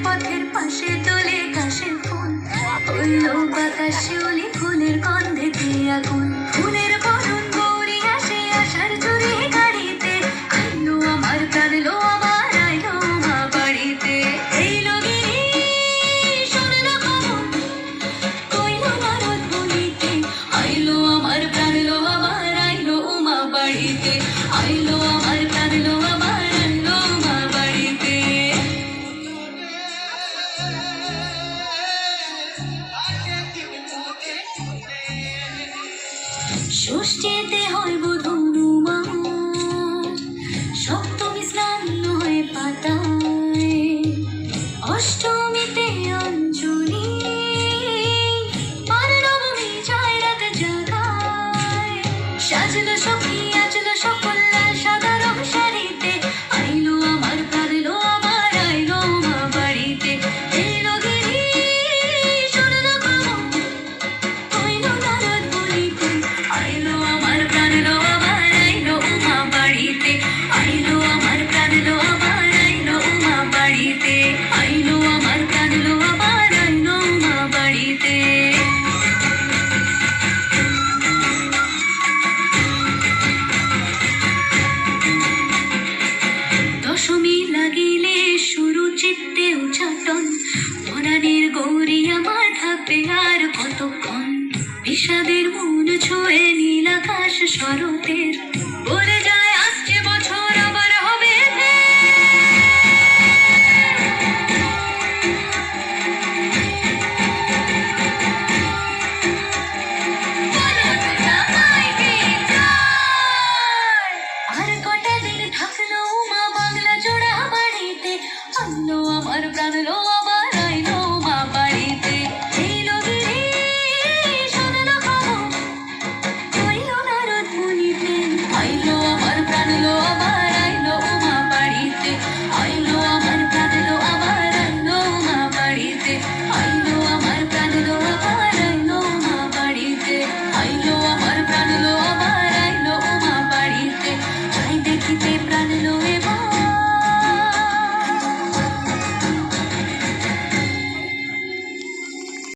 পথের পাশে তোলে কাশের ফুল, হইল বাতাসে ফুলের গন্ধেতে আগুন, ফুলের বরণ গৌরী আসে আশার জোরে গাড়িতে, আইলো আমার প্রাণ লো আমার আইলো মা বাড়িতে। এইলো গিরি শোনলো খবর, কইলো নারদ বলিতে, আইলো আমার প্রাণ লো আমার আইলো মা বাড়িতে, আইলো আমার প্রাণ লো আমার আইলো মা বাড়িতে। ষষ্ঠীতে হয় বধূ মা, সপ্তমী স্নান হয় পাতায়, অষ্টমীতে অঞ্জলি, আর নবমী যায় রাত জাগায়। সাজলো সখী আজলো সকল সাদা রং শাড়িতে, আইলো আমার পারলো আমার আইলো মা বাড়িতে। এলো গিরি শোনলো খবর, কইলো নারদ বলিতে, আইলো আমার প্রাণ লো আমার আইলো মা বাড়িতে, আইলো আমার প্রাণ লো আমার আইলো মা বাড়িতে, আইলো আমার প্রাণ লো আমার আইলো মা বাড়িতে। দশমী লাগিলে শুরু চিত্তে উচ্চাটন, পরাণের গৌরী আমার থাকবে আর কতক্ষণ। বিষাদের মন ছুঁয়ে নীল আকাশ শরতের, বলে যায় আসছে বছর আবার হবে আর কটা দিন থাকলো মা বাংলা জোড়া বাড়িতে, আনলো আমার প্রাণ লো